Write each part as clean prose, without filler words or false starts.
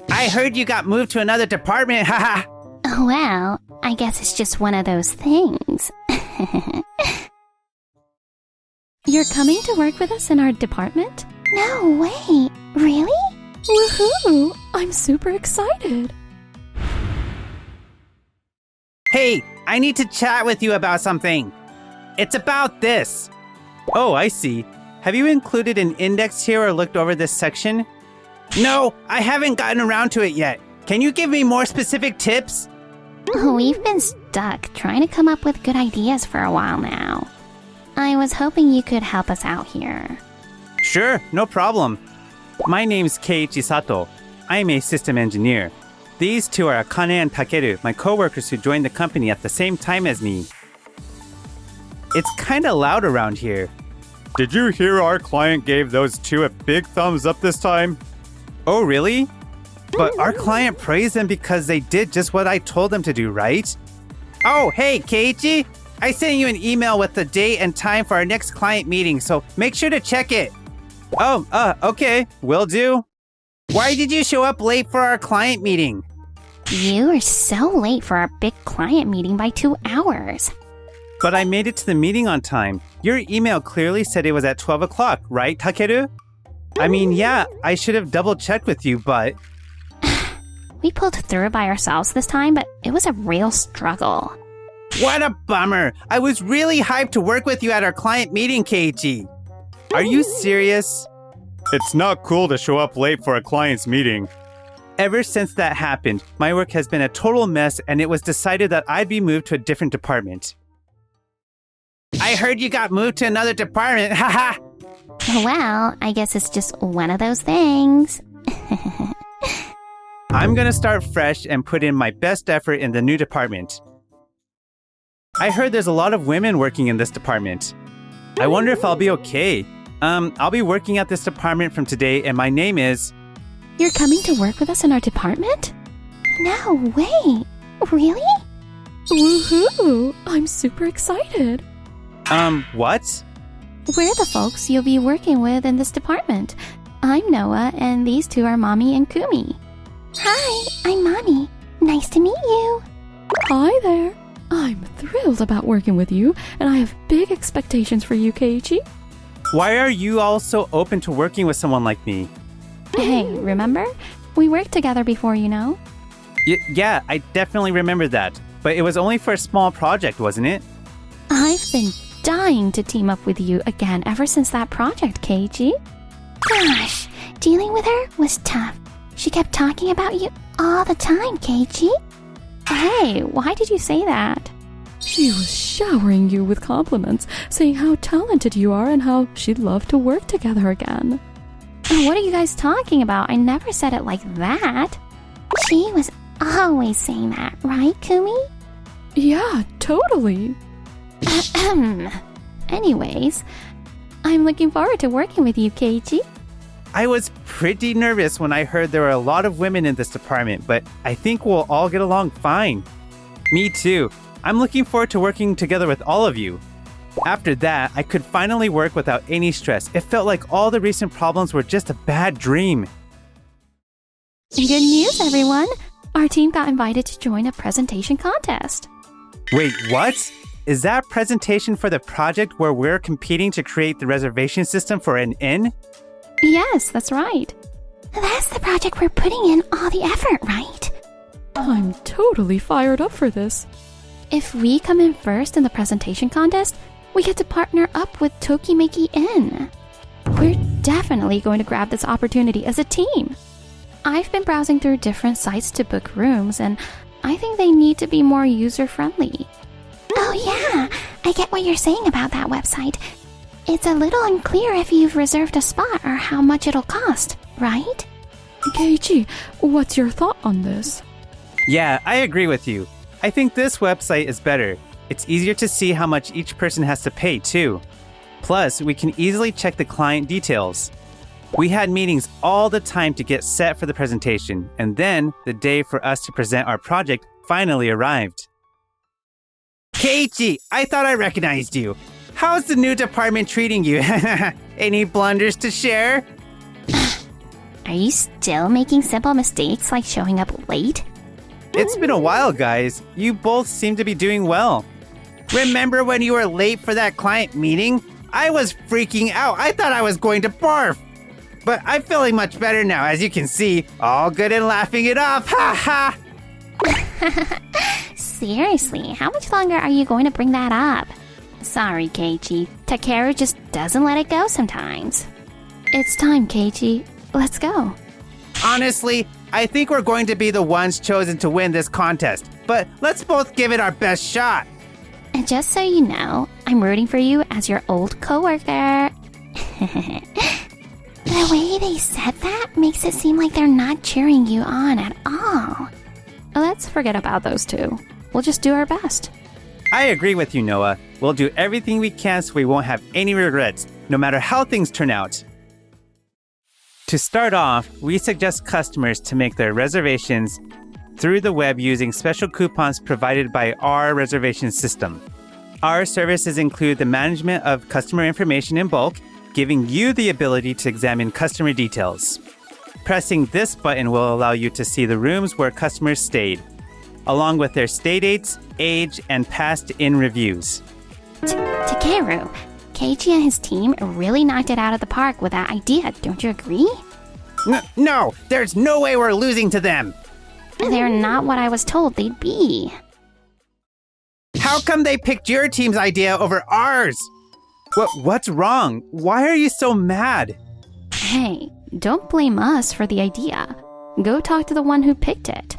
I heard you got moved to another department, haha! Well, I guess it's just one of those things. You're coming to work with us in our department? No way! Really? Woohoo! I'm super excited. Hey, I need to chat with you about something. It's about this. Oh, I see. Have you included an index here or looked over this section? No, I haven't gotten around to it yet. Can you give me more specific tips? We've been stuck trying to come up with good ideas for a while now. I was hoping you could help us out here. Sure, no problem. My name's Keiichi Sato. I'm a system engineer. These two are Akane and Takeru, my coworkers who joined the company at the same time as me. It's kinda loud around here. Did you hear our client gave those two a big thumbs up this time? Oh, really? But our client praised them because they did just what I told them to do, right? Oh, hey, Keiichi! I sent you an email with the date and time for our next client meeting, so make sure to check it. Oh, okay, will do. Why did you show up late for our client meeting? You were so late for our big client meeting by 2 hours. But I made it to the meeting on time. Your email clearly said it was at 12 o'clock, right, Takeru? I mean, yeah, I should have double-checked with you, but... We pulled through by ourselves this time, but it was a real struggle. What a bummer! I was really hyped to work with you at our client meeting, Keiichi. Are you serious? It's not cool to show up late for a client's meeting. Ever since that happened, my work has been a total mess, and it was decided that I'd be moved to a different department. I heard you got moved to another department, haha! Well, I guess it's just one of those things. I'm gonna start fresh and put in my best effort in the new department. I heard there's a lot of women working in this department. I wonder if I'll be okay. I'll be working at this department from today, and my name is... You're coming to work with us in our department? No way! Really? Woohoo! I'm super excited. What? We're the folks you'll be working with in this department. I'm Noah, and these two are Mommy and Kumi. Hi, I'm Mommy. Nice to meet you. Hi there. I'm thrilled about working with you, and I have big expectations for you, Keiichi. Why are you all so open to working with someone like me? Hey, remember? We worked together before, you know? Yeah, I definitely remember that. But it was only for a small project, wasn't it? I've been dying to team up with you again ever since that project, Keiichi. Gosh, dealing with her was tough. She kept talking about you all the time, Keiichi. Hey, why did you say that? She was showering you with compliments, saying how talented you are and how she'd love to work together again. What are you guys talking about? I never said it like that. She was always saying that, right, Kumi? Yeah, totally. Anyways, I'm looking forward to working with you, Keiichi. I was pretty nervous when I heard there were a lot of women in this department, but I think we'll all get along fine. Me too. I'm looking forward to working together with all of you. After that, I could finally work without any stress. It felt like all the recent problems were just a bad dream. Good news, everyone! Our team got invited to join a presentation contest. Wait, what? Is that presentation for the project where we're competing to create the reservation system for an inn? Yes, that's right. That's the project we're putting in all the effort, right? I'm totally fired up for this. If we come in first in the presentation contest, we get to partner up with Tokimeki Inn. We're definitely going to grab this opportunity as a team. I've been browsing through different sites to book rooms, and I think they need to be more user-friendly. Oh yeah, I get what you're saying about that website. It's a little unclear if you've reserved a spot or how much it'll cost, right? Keiichi, what's your thought on this? Yeah, I agree with you. I think this website is better. It's easier to see how much each person has to pay, too. Plus, we can easily check the client details. We had meetings all the time to get set for the presentation, and then the day for us to present our project finally arrived. Keiichi, I thought I recognized you. How's the new department treating you? Any blunders to share? Are you still making simple mistakes like showing up late? It's been a while, guys. You both seem to be doing well. Remember when you were late for that client meeting? I was freaking out. I thought I was going to barf. But I'm feeling much better now, as you can see. All good and laughing it off. Ha ha! Seriously, how much longer are you going to bring that up? Sorry, Keiichi. Takeru just doesn't let it go sometimes. It's time, Keiichi. Let's go. Honestly, I think we're going to be the ones chosen to win this contest. But let's both give it our best shot. And just so you know, I'm rooting for you as your old coworker. The way they said that makes it seem like they're not cheering you on at all. Let's forget about those two. We'll just do our best. I agree with you, Noah. We'll do everything we can so we won't have any regrets, no matter how things turn out. To start off, we suggest customers to make their reservations through the web using special coupons provided by our reservation system. Our services include the management of customer information in bulk, giving you the ability to examine customer details. Pressing this button will allow you to see the rooms where customers stayed, along with their stay dates, age, and past in reviews. Takeru, Keiichi and his team really knocked it out of the park with that idea, don't you agree? No, there's no way we're losing to them. They're not what I was told they'd be. How come they picked your team's idea over ours? What's wrong? Why are you so mad? Hey, don't blame us for the idea. Go talk to the one who picked it.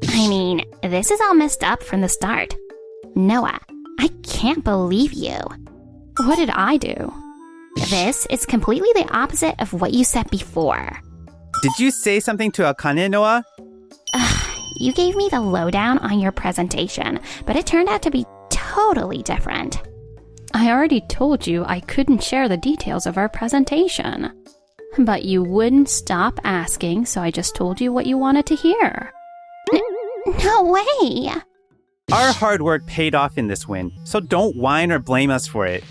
I mean, this is all messed up from the start. Noah, I can't believe you. What did I do? This is completely the opposite of what you said before. Did you say something to Akane, Noah? You gave me the lowdown on your presentation, but it turned out to be totally different. I already told you I couldn't share the details of our presentation. But you wouldn't stop asking, so I just told you what you wanted to hear. No way! Our hard work paid off in this win, so don't whine or blame us for it.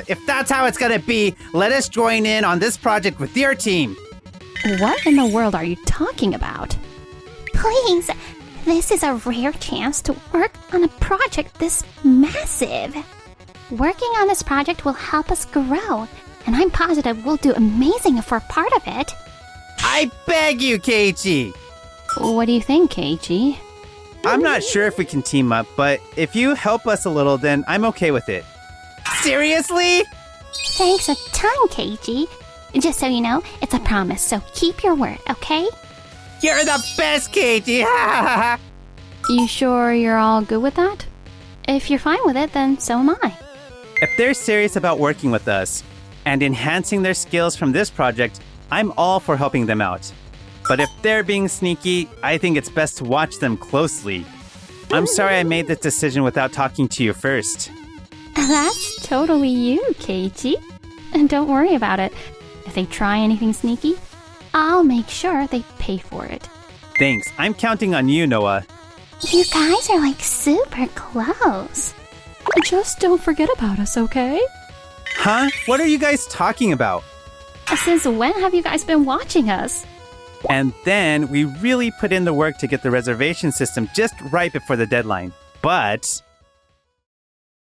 If that's how it's gonna be, let us join in on this project with your team. What in the world are you talking about? Please, this is a rare chance to work on a project this massive. Working on this project will help us grow, and I'm positive we'll do amazing if we're part of it. I beg you, Keiichi! What do you think, Keiichi? I'm not sure if we can team up, but if you help us a little, then I'm okay with it. Seriously? Thanks a ton, Keiichi. Just so you know, it's a promise, so keep your word, okay? You're the best, Keiichi! You sure you're all good with that? If you're fine with it, then so am I. If they're serious about working with us and enhancing their skills from this project, I'm all for helping them out. But if they're being sneaky, I think it's best to watch them closely. I'm sorry I made this decision without talking to you first. That's totally you, Keiichi. And don't worry about it. If they try anything sneaky, I'll make sure they pay for it. Thanks. I'm counting on you, Noah. You guys are like super close. Just don't forget about us, okay? Huh? What are you guys talking about? Since when have you guys been watching us? And then we really put in the work to get the reservation system just right before the deadline. But...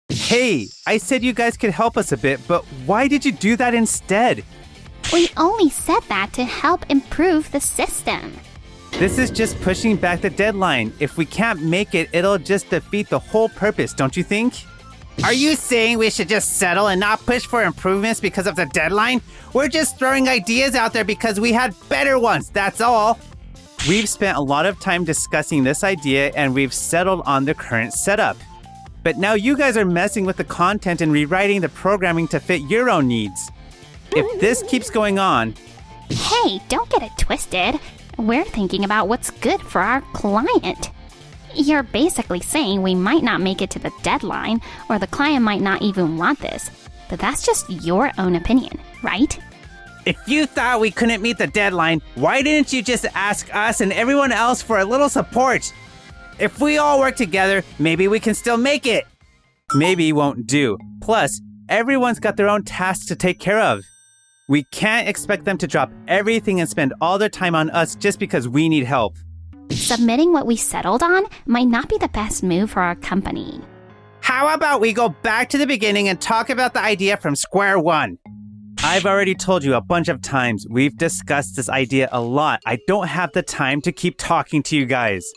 Hey, I said you guys could help us a bit, but why did you do that instead? We only said that to help improve the system. This is just pushing back the deadline. If we can't make it, it'll just defeat the whole purpose, don't you think? Are you saying we should just settle and not push for improvements because of the deadline? We're just throwing ideas out there because we had better ones, that's all. We've spent a lot of time discussing this idea and we've settled on the current setup. But now you guys are messing with the content and rewriting the programming to fit your own needs. If this keeps going on... Hey, don't get it twisted. We're thinking about what's good for our client. You're basically saying we might not make it to the deadline, or the client might not even want this. But that's just your own opinion, right? If you thought we couldn't meet the deadline, why didn't you just ask us and everyone else for a little support? If we all work together, maybe we can still make it. Maybe won't do. Plus, everyone's got their own tasks to take care of. We can't expect them to drop everything and spend all their time on us just because we need help. Submitting what we settled on might not be the best move for our company. How about we go back to the beginning and talk about the idea from square one? I've already told you a bunch of times. We've discussed this idea a lot. I don't have the time to keep talking to you guys.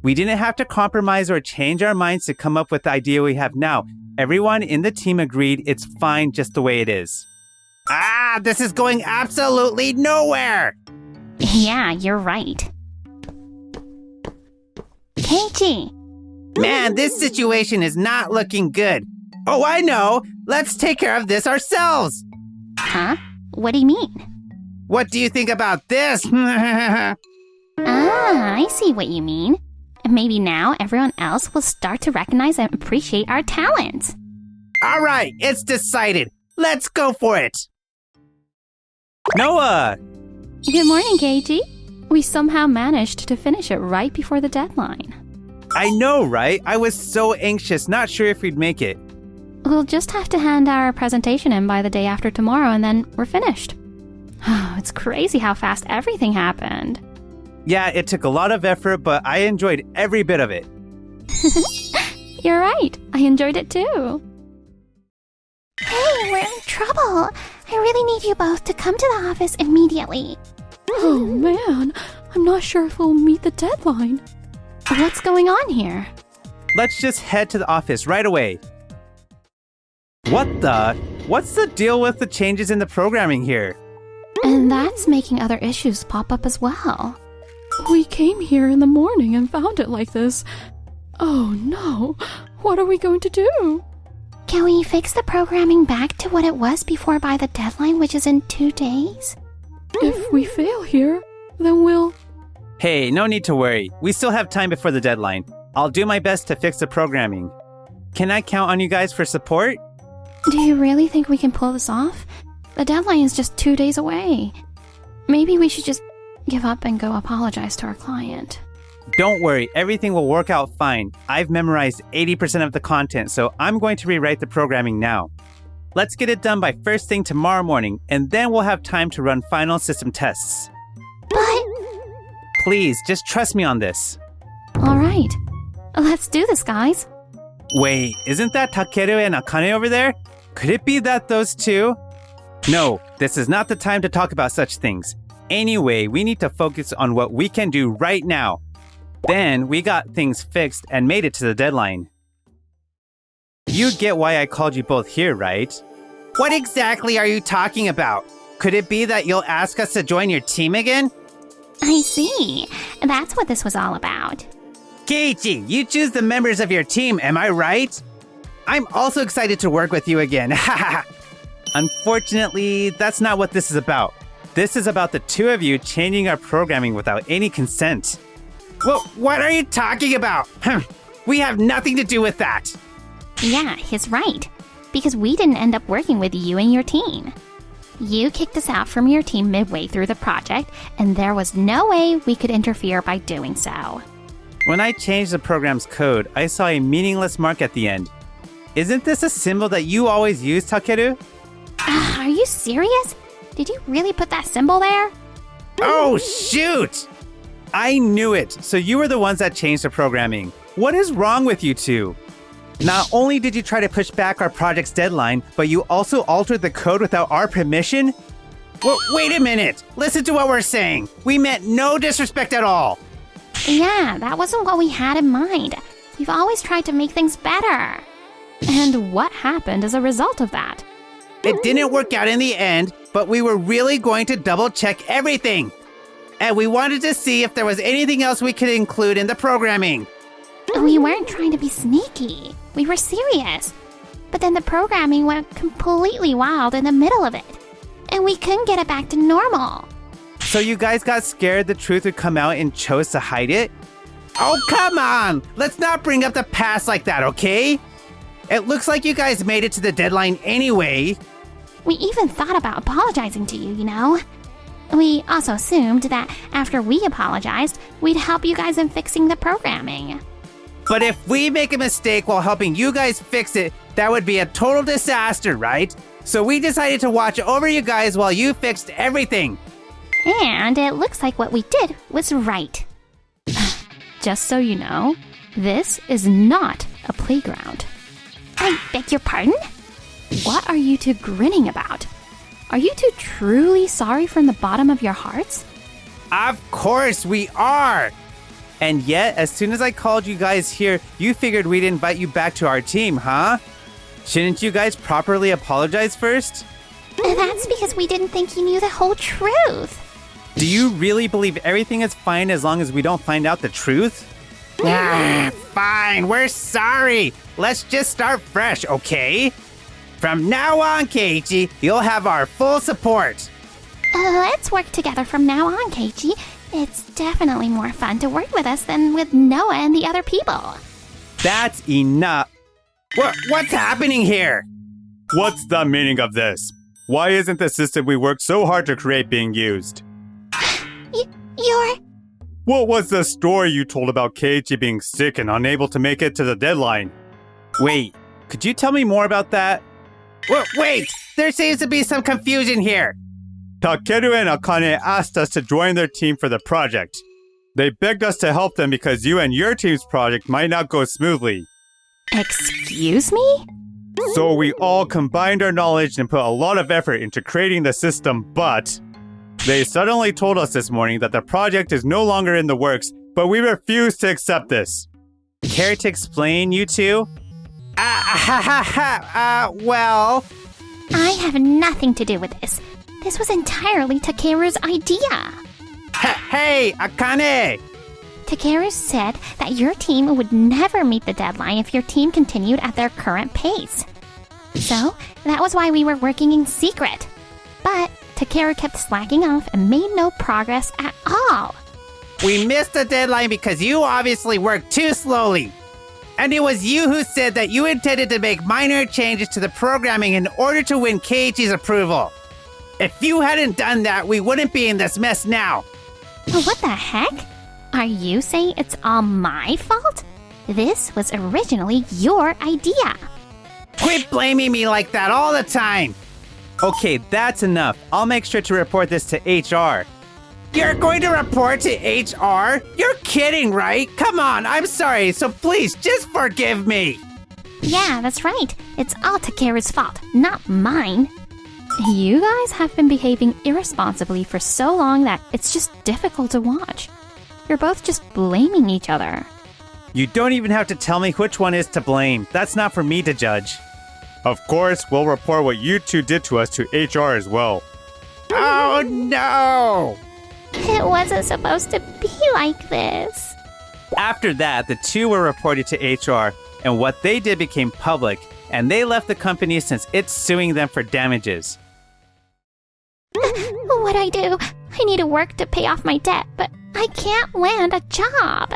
We didn't have to compromise or change our minds to come up with the idea we have now. Everyone in the team agreed it's fine just the way it is. This is going absolutely nowhere! Yeah, you're right. Keiichi! Man, this situation is not looking good. Oh, I know! Let's take care of this ourselves! Huh? What do you mean? What do you think about this? I see what you mean. Maybe now everyone else will start to recognize and appreciate our talents. All right, it's decided. Let's go for it. Noah! Good morning, Keiichi. We somehow managed to finish it right before the deadline. I know, right? I was so anxious, not sure if we'd make it. We'll just have to hand our presentation in by the day after tomorrow and then we're finished. It's crazy how fast everything happened. Yeah, it took a lot of effort, but I enjoyed every bit of it. You're right. I enjoyed it too. Hey, we're in trouble. I really need you both to come to the office immediately. Oh man, I'm not sure if we'll meet the deadline. What's going on here? Let's just head to the office right away. What's the deal with the changes in the programming here? And that's making other issues pop up as well. We came here in the morning and found it like this. Oh no, what are we going to do? Can we fix the programming back to what it was before by the deadline, which is in 2 days? If we fail here, then we'll... Hey, no need to worry. We still have time before the deadline. I'll do my best to fix the programming. Can I count on you guys for support? Do you really think we can pull this off? The deadline is just 2 days away. Maybe we should just give up and go apologize to our client. Don't worry, everything will work out fine. I've memorized 80% of the content, so I'm going to rewrite the programming now. Let's get it done by first thing tomorrow morning, and then we'll have time to run final system tests. But... Please, just trust me on this. All right, let's do this, guys. Wait, isn't that Takeru and Akane over there? Could it be that those two? No, this is not the time to talk about such things. Anyway, we need to focus on what we can do right now. Then we got things fixed and made it to the deadline. You get why I called you both here, right? What exactly are you talking about? Could it be that you'll ask us to join your team again? I see. That's what this was all about. Keiichi, you choose the members of your team, am I right? I'm also excited to work with you again. Unfortunately, that's not what this is about. This is about the two of you changing our programming without any consent. Well, what are you talking about? We have nothing to do with that. Yeah, he's right. Because we didn't end up working with you and your team. You kicked us out from your team midway through the project, and there was no way we could interfere by doing so. When I changed the program's code, I saw a meaningless mark at the end. Isn't this a symbol that you always use, Takeru? Are you serious? Did you really put that symbol there? Oh, shoot! I knew it. So you were the ones that changed the programming. What is wrong with you two? Not only did you try to push back our project's deadline, but you also altered the code without our permission? Well, wait a minute. Listen to what we're saying. We meant no disrespect at all. Yeah, that wasn't what we had in mind. We've always tried to make things better. And what happened as a result of that? It didn't work out in the end, but we were really going to double check everything. And we wanted to see if there was anything else we could include in the programming. We weren't trying to be sneaky. We were serious. But then the programming went completely wild in the middle of it. And we couldn't get it back to normal. So you guys got scared the truth would come out and chose to hide it? Oh, come on! Let's not bring up the past like that, okay? It looks like you guys made it to the deadline anyway. We even thought about apologizing to you, you know? We also assumed that after we apologized, we'd help you guys in fixing the programming. But if we make a mistake while helping you guys fix it, that would be a total disaster, right? So we decided to watch over you guys while you fixed everything. And it looks like what we did was right. Just so you know, this is not a playground. I beg your pardon? What are you two grinning about? Are you two truly sorry from the bottom of your hearts? Of course we are. And yet, as soon as I called you guys here, you figured we'd invite you back to our team, huh? Shouldn't you guys properly apologize first? That's because we didn't think you knew the whole truth. Do you really believe everything is fine as long as we don't find out the truth? Fine, we're sorry. Let's just start fresh, okay? From now on, Keiichi, you'll have our full support. Let's work together from now on, Keiichi. It's definitely more fun to work with us than with Noah and the other people. That's enough. What's happening here? What's the meaning of this? Why isn't the system we worked so hard to create being used? You're... What was the story you told about Keiichi being sick and unable to make it to the deadline? Wait, could you tell me more about that? Wait, there seems to be some confusion here. Takeru and Akane asked us to join their team for the project. They begged us to help them because you and your team's project might not go smoothly. Excuse me? So we all combined our knowledge and put a lot of effort into creating the system, but they suddenly told us this morning that the project is no longer in the works, but we refuse to accept this. Care to explain, you two? Well... I have nothing to do with this. This was entirely Takeru's idea. Hey, Akane! Takeru said that your team would never meet the deadline if your team continued at their current pace. So, that was why we were working in secret. But Takeru kept slacking off and made no progress at all. We missed the deadline because you obviously worked too slowly. And it was you who said that you intended to make minor changes to the programming in order to win Keiichi's approval. If you hadn't done that, we wouldn't be in this mess now. What the heck? Are you saying it's all my fault? This was originally your idea. Quit blaming me like that all the time. Okay, that's enough. I'll make sure to report this to HR. You're going to report to HR? You're kidding, right? Come on, I'm sorry, so please just forgive me. Yeah, that's right. It's all Takeru's fault, not mine. You guys have been behaving irresponsibly for so long that it's just difficult to watch. You're both just blaming each other. You don't even have to tell me which one is to blame. That's not for me to judge. Of course, we'll report what you two did to us to HR as well. Oh no! It wasn't supposed to be like this. After that, the two were reported to HR, and what they did became public, and they left the company since it's suing them for damages. What'd I do? I need to work to pay off my debt, but I can't land a job.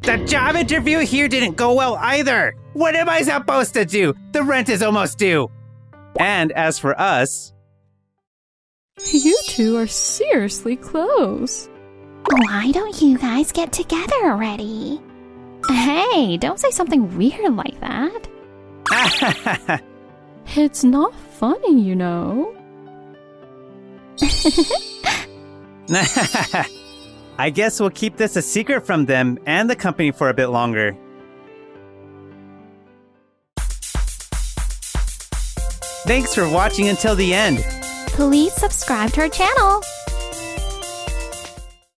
The job interview here didn't go well either. What am I supposed to do? The rent is almost due. And as for us... You two are seriously close. Why don't you guys get together already? Hey, don't say something weird like that. It's not funny, you know. I guess we'll keep this a secret from them and the company for a bit longer. Thanks for watching until the end. Please subscribe to our channel.